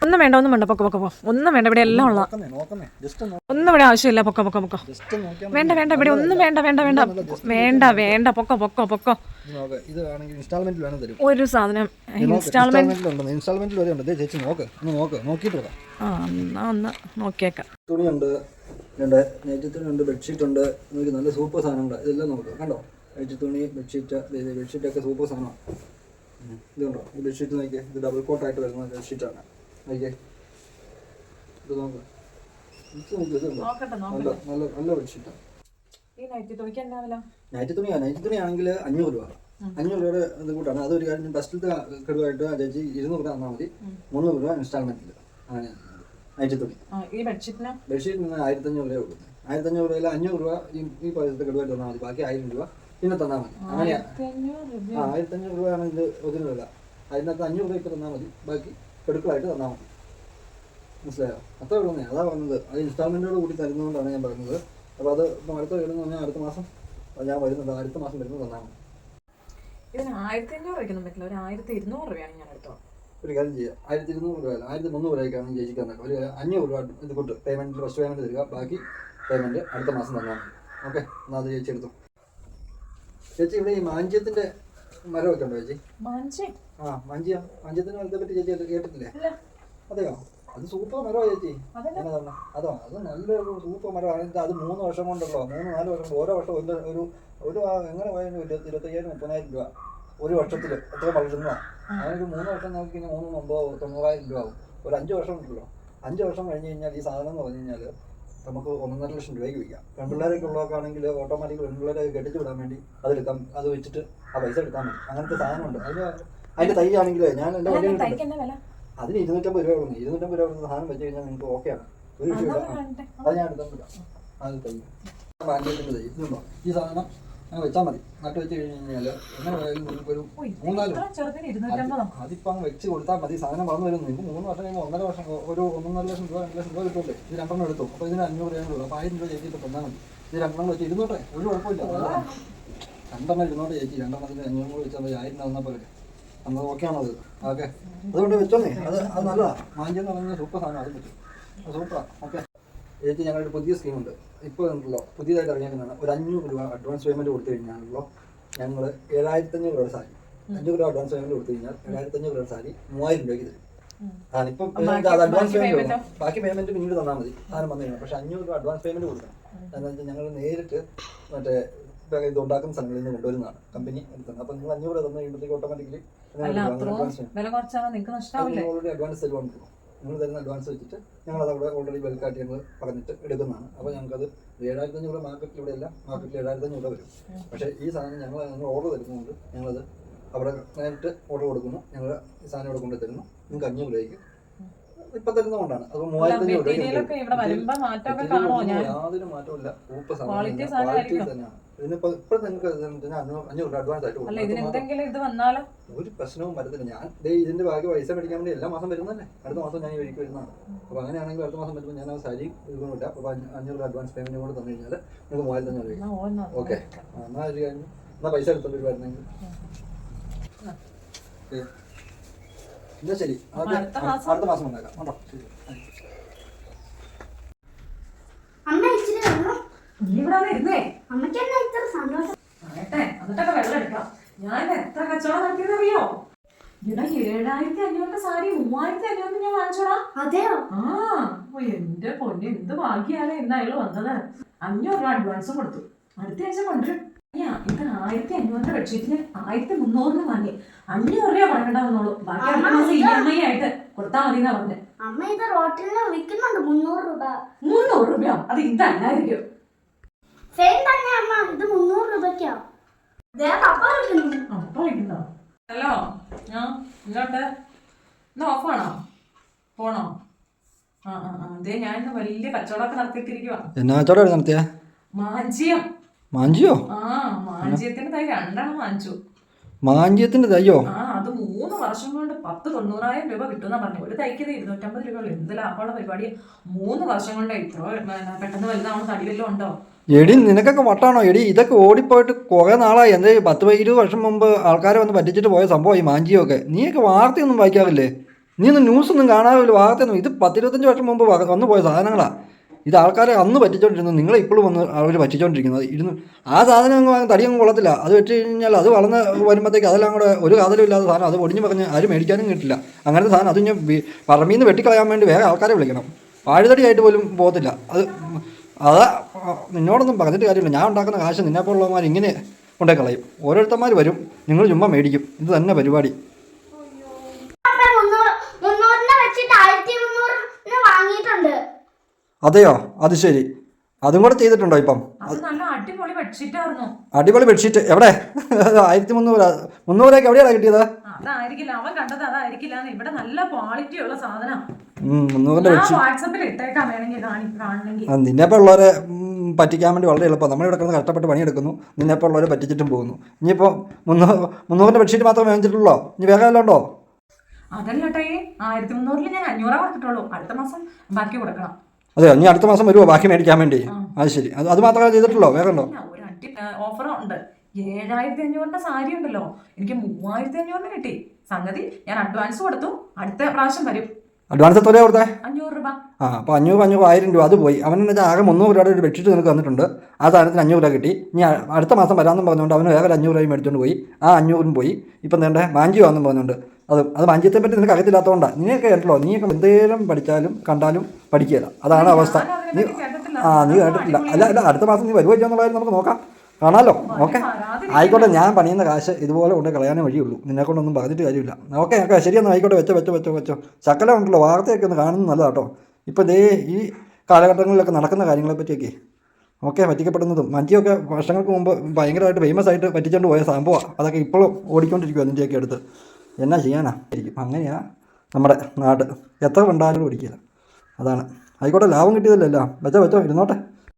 ഒന്നും വേണ്ട പൊക്ക ഒന്നും വേണ്ട, ഇവിടെ എല്ലാം ഉള്ള ഒന്നും ഇവിടെ ആവശ്യമില്ല. പൊക്ക വേണ്ട ഇവിടെ ഒന്നും വേണ്ട പൊക്ക. ഒരു സാധനം ഇൻസ്റ്റാൾമെന്റിൽ ചേച്ചി നോക്കിയിട്ട് ഒന്ന് നോക്കിയേക്കാം. തുണിയുണ്ട്, നൈറ്റി തുണിയുണ്ട്, ബെഡ്ഷീറ്റ് ഉണ്ട്, നല്ല സൂപ്പർ സാധനങ്ങൾ ഇതെല്ലാം നോക്കാം. കണ്ടോ, നൈറ്റി തുണി, ബെഡ്ഷീറ്റൊക്കെ സൂപ്പർ സാധനമാണ്. ഇതുണ്ടോ, ഈ ബെഡ്ഷീറ്റ് നോക്കിയേ, ഇത് ഡബിൾ കോട്ടായിട്ട് വരുന്ന ബെഡ്ഷീറ്റാണ്. നോക്കിയേ, ഇത് നോക്കാം, നല്ല ബെഡ്ഷീറ്റാണ്. നൈറ്റി തുണിയാണെങ്കിൽ 500 രൂപ. 500 രൂപയുടെ ഇത് കൂട്ടാണ്. അതൊരു കാര്യം, ഫസ്റ്റിലത്തെ ഗഡുവായിട്ട് ചേച്ചി 200 രൂപ തന്നാൽ മതി, 300 രൂപ ഇൻസ്റ്റാൾമെന്റിൽ. അങ്ങനെ നൈറ്റി തുണി. ബെഡ്ഷീറ്റിന് 1500 രൂപ കൊടുക്കുന്നത്. 1500 രൂപയിൽ 500 രൂപ ഈ പൈസത്തെ ഗഡുവായിട്ട് തന്നാൽ മതി, ബാക്കി 1000 രൂപ പിന്നെ തന്നാൽ മതി. അങ്ങനെയാ, 1500 രൂപയാണ് ഇത് ഒതിന് വില. അതിനകത്ത് 500 രൂപ ഇപ്പം തന്നാൽ മതി, ബാക്കി ഗഡുക്കളായിട്ട് തന്നാൽ മതി. മനസ്സിലായോ? അത്ര ഉള്ളതേ, അതാ പറഞ്ഞത്. അത് ഇൻസ്റ്റാൾമെന്റോട് കൂടി തരുന്നതുകൊണ്ടാണ് ഞാൻ പറഞ്ഞത്. അപ്പോൾ അത് ഇപ്പം അടുത്ത വരുന്ന പറഞ്ഞാൽ അടുത്ത മാസം ഞാൻ വരുന്നത്, അടുത്ത മാസം വരുന്നത് തന്നാൽ മതി. ഇതിന് 1500 രൂപയ്ക്കൊന്നും പറ്റില്ല, ഒരു 1200 രൂപയാണ് ഞാൻ എടുത്തോ. ഒരു കാര്യം ചെയ്യാം, 1200 രൂപ 1300 രൂപയ്ക്കാണ് ചേച്ചിക്കാൻ നോക്കാം. ഒരു 500 രൂപ ഇത് കൂട്ട് പേയ്മെന്റ്, ഫസ്റ്റ് പേയ്മെന്റ് തരിക, ബാക്കി പേയ്മെന്റ് അടുത്ത മാസം തന്നാൽ മതി. ഓക്കെ, എന്നാൽ അത് ചേച്ചി എടുത്തു. ചേച്ചി ഇവിടെ ഈ മാഞ്ചിയത്തിന്റെ മരമൊക്കെ ഉണ്ടോ ചേച്ചി? മാഞ്ചിയത്തിന്റെ മരത്തെ പറ്റി ചേച്ചി കേട്ടിട്ടില്ലേ? അതെയോ? അത് സൂപ്പർ മരമാണ് ചേച്ചി. അതോ, അത് നല്ലൊരു സൂപ്പർ മരമാണ്. അത് 3 വർഷം കൊണ്ടല്ലോ, 3-4 വർഷം കൊണ്ട്, ഓരോ വർഷം ഒരു എങ്ങനെ പോയാലും 25,000-30,000 രൂപ ഒരു വർഷത്തിൽ എത്ര വളരുന്നതാണ്. അതിനൊരു 3 വർഷം നോക്കി കഴിഞ്ഞാൽ 3,90,000 രൂപ ആവും. ഒരു 5 വർഷം ഉണ്ടല്ലോ, 5 വർഷം കഴിഞ്ഞ് കഴിഞ്ഞാൽ ഈ സാധനം എന്ന് പറഞ്ഞു കഴിഞ്ഞാൽ നമുക്ക് 1.5 ലക്ഷം രൂപയ്ക്ക് വിൽക്കാം. പെൺപിള്ളേരൊക്കെ ഉള്ളവർക്കാണെങ്കിൽ ഓട്ടോമാറ്റിക് പെൺപിള്ളേരെ കെട്ടിച്ച് വിടാൻ വേണ്ടി അതെടുക്കാം, അത് വെച്ചിട്ട് ആ പൈസ എടുക്കാൻ മതി. അങ്ങനത്തെ സാധനമുണ്ട്. അതിന്റെ തൈ ആണെങ്കിൽ ഞാൻ എൻ്റെ അതിന് 250 രൂപ കൊടുക്കുന്നു. 250 രൂപ കൊടുക്കുന്ന സാധനം വെച്ച് കഴിഞ്ഞാൽ നിങ്ങൾക്ക് ഓക്കെയാണ്, ഒരു വിഷയമില്ല. അത് ഞാൻ എടുത്താൽ പറ്റാം. അത് തൈ മാഞ്ചിയത്തിൻ്റെ തൈ ഇതുണ്ടോ, ഈ സാധനം അങ്ങനെ വെച്ചാൽ മതി. നട്ട് വെച്ച് കഴിഞ്ഞ് കഴിഞ്ഞാൽ എങ്ങനെ പോയാലും നിങ്ങൾക്കൊരു 3-4 അതിപ്പോൾ അങ്ങ് വെച്ച് കൊടുത്താൽ മതി. സാധനം വളർന്നു വരുന്നു. നിങ്ങൾക്ക് 3 വർഷം കഴിയുമ്പോൾ 1.5 വർഷം ഒരു 1.5 ലക്ഷം രൂപ 2 ലക്ഷം രൂപ കിട്ടുമല്ലേ? ഇത് 2 എടുത്തു. അപ്പോൾ ഇതിന് 500 രൂപയുള്ളൂ. അപ്പോൾ 1000 രൂപ ചേച്ചിട്ട് തന്നാൽ മതി. ഇത് 2 വെച്ച് ഇരുന്നോട്ടെ, ഒരു കുഴപ്പമില്ല. 2 ഇരുന്നോട്ടെ ചേച്ചി. 2 500 വെച്ചാൽ 1000 രൂപ തന്നാൽ പോലെ അന്ന് ഓക്കെയാണത്. ഓക്കെ, അതുകൊണ്ട് വെച്ചോന്നേ, അത് നല്ലതാണ്. മാഞ്ചെന്ന് പറഞ്ഞാൽ സൂപ്പർ സാധനം, അത് പറ്റും, സൂപ്പറാണ്. ഓക്കെ ചേച്ചി, ഞങ്ങളൊരു പുതിയ സ്കീമുണ്ട് ഇപ്പോൾ ഉണ്ടല്ലോ, പുതിയതായിട്ട് ഇറങ്ങിയതാണ്. ഒരു 500 രൂപ അഡ്വാൻസ് പേയ്മെന്റ് കൊടുത്തു കഴിഞ്ഞാണല്ലോ ഞങ്ങൾ 7,500 രൂപ സാരി, 500 രൂപ അഡ്വാൻസ് പേയ്മെന്റ് കൊടുത്തു കഴിഞ്ഞാൽ 7,500 രൂപ സാരി 3000 രൂപയ്ക്ക് തരും. ഇപ്പം അത് അഡ്വാൻസ് പേയ്മെന്റ്, ബാക്കി പേയ്മെന്റ് പിന്നീട് തന്നാൽ മതി സാധനം വന്നു കഴിഞ്ഞാൽ. പക്ഷേ 500 രൂപ അഡ്വാൻസ് പേയ്മെന്റ് കൊടുക്കണം. എന്താണെന്ന് വെച്ചാൽ ഞങ്ങൾ നേരിട്ട് മറ്റേ ഇത് ഉണ്ടാക്കുന്ന സ്ഥലങ്ങളിൽ നിന്ന് കൊണ്ടുവരുന്നതാണ് കമ്പനി എടുത്തത്. അപ്പം നിങ്ങൾ 500 രൂപ തന്നു കഴിയുമ്പോഴത്തേക്ക് ഓട്ടോമാറ്റിക്കലി ഓൾറെഡി അഡ്വാൻസ് തരുവാണ്. നിങ്ങൾ തരുന്ന അഡ്വാൻസ് വെച്ചിട്ട് ഞങ്ങളത് അവിടെ ഓൾറെഡി ബൾക്കായിട്ട് ഞങ്ങൾ പറഞ്ഞിട്ട് എടുക്കുന്നതാണ്. അപ്പോൾ ഞങ്ങൾക്കത് 7,500 രൂപ മാർക്കറ്റിൽ ഇവിടെ എല്ലാം മാർക്കറ്റിൽ 7,500 രൂപ വരും. പക്ഷേ ഈ സാധനം ഞങ്ങൾ ഓർഡർ തരുന്നതുകൊണ്ട് ഞങ്ങളത് അവിടെ നേരിട്ട് ഓർഡർ കൊടുക്കുന്നു. ഞങ്ങൾ ഈ സാധനം ഇവിടെ കൊണ്ടു തരുന്നു. നിങ്ങൾക്ക് 500 രൂപയ്ക്ക് ഇപ്പം തരുന്നതുകൊണ്ടാണ്. അപ്പോൾ 3,500 രൂപയ്ക്ക് യാതൊരു മാറ്റമില്ല. സൂപ്പർ സാധനം, ക്വാളിറ്റി തന്നെയാണ്. ഇതിനിപ്പോൾ ഇപ്പോഴത്തെ നിങ്ങൾക്ക് 500 രൂപ അഡ്വാൻസ് ആയിട്ട് കൊടുക്കും. ഒരു പ്രശ്നവും വരത്തില്ല. ഞാൻ ഇതിന്റെ ബാക്കി പൈസ മേടിക്കാൻ വേണ്ടി എല്ലാ മാസം വരുന്നതല്ലേ. അടുത്ത മാസം ഞാൻ ഈ വഴിക്ക് വരുന്നതാണ്. അപ്പോൾ അങ്ങനെയാണെങ്കിൽ അടുത്ത മാസം വരുമ്പോൾ ഞാൻ ആ സാരി ഇതൊന്നുമില്ല. അപ്പോൾ 500 രൂപ അഡ്വാൻസ് പേയ്മെന്റ് കൂടെ തന്നു കഴിഞ്ഞാൽ നിങ്ങൾക്ക് 3,500 രൂപ. ഓക്കെ, എന്നാൽ ഒരു കാര്യം, എന്നാൽ പൈസ എടുത്തോണ്ട് വരുന്നെങ്കിൽ എന്നാ ശരി. അടുത്ത മാസം വന്നേക്കാം കേട്ടോ. ശരി. ഞാൻ എത്ര കച്ചവടം നടത്തിയെന്നറിയോ? ഇവിടെ 7,500 സാരി 3,500 ഞാൻ വാങ്ങിച്ചോടാ. അതെയോ? എന്റെ പൊന്നെ, എന്ത് ഭാഗ്യാണ് എന്നായാലും വന്നത്. 500 രൂപ അഡ്വാൻസും കൊടുത്തു. അടുത്ത ആഴ്ച കൊണ്ടുവരും. ഇത് 1,500 ബെഡ്ഷീറ്റിന് 1,300 വാങ്ങി. 500 രൂപ കൊടുക്കണ്ടാവുന്നുള്ളൂ. ബാക്കി അടുത്ത മാസം EMI ആയിട്ട് കൊടുത്താൽ മതി എന്നാ പറഞ്ഞത്. അമ്മ ഇത് റോട്ടിൽ വിൽക്കുന്നുണ്ട് 300 രൂപ. 300 രൂപയോ? അത് ഇതല്ലായിരിക്കും. ഇത് 300 രൂപയ്ക്കോ? ഹലോ, ഇങ്ങോട്ട് ഇന്ന് ഓഫാണോ? പോണോ? അതെ, ഞാൻ ഇന്ന് വലിയ കച്ചവടമൊക്കെ നടത്തിയിട്ടിരിക്കുവാ. എന്നാ കച്ചവടം നടത്തിയ? മാഞ്ചിയോ? മാഞ്ചിയത്തിന്റെ തൈ 2 വാങ്ങിച്ചു. മാഞ്ചിയത്തിന്റെ തയ്യോ? അത് 3 വർഷം കൊണ്ട് 90,000 രൂപ കിട്ടുമെന്നാ പറഞ്ഞു. ഒരു തൈക്ക് 250 രൂപ ഉള്ളൂ. എന്ത് ലാഭമുള്ള പരിപാടി. 3 വർഷം കൊണ്ട് ഇത്ര പെട്ടെന്ന് വലുതാവണം. തടി വല്ലതും ഉണ്ടോ? എടി നിനക്കൊക്കെ വട്ടാണോ എടി? ഇതൊക്കെ ഓടിപ്പോയിട്ട് കുറേ നാളായി. എന്ത് 10-20 വർഷം മുമ്പ് ആൾക്കാരെ വന്ന് പറ്റിച്ചിട്ട് പോയ സംഭവം ഈ മാഞ്ചിയൊക്കെ. നീയൊക്കെ വാർത്തയൊന്നും വായിക്കാറില്ലേ? നീ ഒന്നും ന്യൂസൊന്നും കാണാറില്ല, വാർത്തയൊന്നും. ഇത് 10-25 വർഷം മുമ്പ് വന്നു പോയ സാധനങ്ങളാണ്. ഇത് ആൾക്കാരെ അന്ന് പറ്റിച്ചോണ്ടിരുന്നത്, നിങ്ങളെ ഇപ്പോഴും വന്ന് അവർ പറ്റിച്ചോണ്ടിരിക്കുന്നത്. ആ സാധനം അങ്ങ് തടിയൊന്നും കൊള്ളത്തില്ല. അത് വെച്ച് കഴിഞ്ഞാൽ അത് വളർന്ന് വരുമ്പോഴത്തേക്ക് അതെല്ലാം കൂടെ ഒരു കാതലും ഇല്ലാത്ത സാധനം. അത് ഒടിഞ്ഞ് പറഞ്ഞ് ആരും മേടിക്കാനും കിട്ടില്ല. അങ്ങനത്തെ സാധനം അത് ഞാൻ പറമ്പിൽ നിന്ന് വെട്ടിക്കളയാൻ വേണ്ടി വേറെ ആൾക്കാരെ വിളിക്കണം. വാഴുതടിയായിട്ട് പോലും പോകത്തില്ല അത്. അതാ നിന്നോടൊന്നും പറഞ്ഞിട്ട് കാര്യമില്ല. ഞാൻ ഉണ്ടാക്കുന്ന കാശ് നിന്നെപ്പോലുള്ളവന്മാർ ഇങ്ങനെ കൊണ്ടേ കളയും. ഓരോരുത്തന്മാർ വരും, നിങ്ങൾ ചുമ്മാ മേടിക്കും. ഇത് തന്നെ പരിപാടി. അതെയോ? അത് ശരി. അതും കൂടെ ചെയ്തിട്ടുണ്ടോ ഇപ്പം? അടിപൊളി ബെഡ്ഷീറ്റ് ആയിരുന്നു. അടിപൊളി ബെഡ്ഷീറ്റ് എവിടെ? 1300 300 എവിടെയാണ് കിട്ടിയത്? അതായിരിക്കില്ല, അവൻ കണ്ടത് അതായിരിക്കില്ല. ഇവിടെ നല്ല ക്വാളിറ്റി ഉള്ള സാധനം. 300 ബെഡ്ഷീറ്റ് വാട്സാപ്പിൽ ഇട്ടേക്കാം വേണമെങ്കിൽ കാണണമെങ്കിൽ. നിന്നെപ്പോൾ ഉള്ളവരെ പറ്റിക്കാൻ വേണ്ടി വളരെ എളുപ്പം. നമ്മളിവിടെ കിടന്ന് കഷ്ടപ്പെട്ട് പണിയെടുക്കുന്നു, നിന്നെപ്പോൾ ഉള്ളവരെ പറ്റിച്ചിട്ടും പോകുന്നു. ഇനിയിപ്പോൾ 300 ബെഡ്ഷീറ്റ് മാത്രമേ വാങ്ങിച്ചിട്ടുള്ളൂ? ഇനി വേറെ വല്ലതും ഉണ്ടോ? അതല്ലട്ടെ, 1300 ഞാൻ 500 കൊടുത്തിട്ടുള്ളൂ. അടുത്ത മാസം ബാക്കി കൊടുക്കണം. അതെയോ? ഇനി അടുത്ത മാസം വരുമോ ബാക്കി മേടിക്കാൻ വേണ്ടി? അത് ശരി. അത് മാത്രമേ ചെയ്തിട്ടുള്ളൂ, വേറെ ഉണ്ടോ? ഒരു ഓഫർ ഉണ്ട്. 7,500 സാരി ഉണ്ടല്ലോ, എനിക്ക് 3,500 കിട്ടി. സംഗതി ഞാൻ അഡ്വാൻസ് കൊടുത്തു. അടുത്ത പ്രാവശ്യം വരും. അഡ്വാൻസ് എത്രയാണ് കൊടുത്തേ? 500 രൂപ. അപ്പോൾ 500 1000 രൂപ അത് പോയി. അവനെന്ന് വെച്ചാൽ ആകെ 300 രൂപയുടെ ഒരു ബെഡ്ഷീറ്റ് നിനക്ക് തന്നിട്ടുണ്ട്. ആ സാധനത്തിന് 500 രൂപ കിട്ടി. ഇനി അടുത്ത മാസം വരാമെന്നും പറഞ്ഞുകൊണ്ട് അവന് വേറെ 500 രൂപയും മേടിച്ചുകൊണ്ട് പോയി. ആ 500 പോയി. ഇപ്പം വേണ്ടേ മാഞ്ചിയോ ആണെന്നും പറഞ്ഞുകൊണ്ട്. അത് മാഞ്ചിയത്തെ പറ്റി നിനക്ക് അറിയത്തില്ലാത്തതുകൊണ്ടാണ്. നീയൊക്കെ കേട്ടല്ലോ, നീയൊക്കെ എന്തേലും പഠിച്ചാലും കണ്ടാലും പഠിക്കുകയില്ല. അതാണ് അവസ്ഥ. നീ കേട്ടിട്ടില്ല. അല്ല അടുത്ത മാസം നീ വരുമോ എന്നുള്ളതായിരുന്നു നമുക്ക് നോക്കാം, കാണാമല്ലോ. ഓക്കെ ആയിക്കോട്ടെ. ഞാൻ പണിയുന്ന കാശ് ഇതുപോലെ കൊണ്ട് കളയാനേ വഴിയുള്ളൂ. നിന്നെ കൊണ്ടൊന്നും പറഞ്ഞിട്ട് കാര്യമില്ല. ഓക്കെ ശരിയെന്ന് ആയിക്കോട്ടെ. വെച്ചോ. ശകലം ഉണ്ടല്ലോ, വാർത്തയൊക്കെ ഒന്ന് കാണുന്നത് നല്ലതാട്ടോ. ഇപ്പോൾ ദേ ഈ കാലഘട്ടങ്ങളിലൊക്കെ നടക്കുന്ന കാര്യങ്ങളെ പറ്റിയൊക്കെ പറ്റിക്കപ്പെടുന്നതും. മഞ്ചിയൊക്കെ വർഷങ്ങൾക്ക് മുമ്പ് ഭയങ്കരമായിട്ട് ഫേമസ് ആയിട്ട് പറ്റിച്ചുകൊണ്ട് പോയ സംഭവമാണ്. അതൊക്കെ ഇപ്പോഴും ഓടിക്കൊണ്ടിരിക്കും അതിൻ്റെയൊക്കെ അടുത്ത്. എന്നാ ചെയ്യാനാ ഇരിക്കും. അങ്ങനെയാണ് നമ്മുടെ നാട്. എത്ര കണ്ടാലും ഓടിക്കില്ല. അതാണ്. ആയിക്കോട്ടെ, ലാഭം കിട്ടിയതല്ലോ. വെച്ചോ ഇരുന്നോട്ടെ.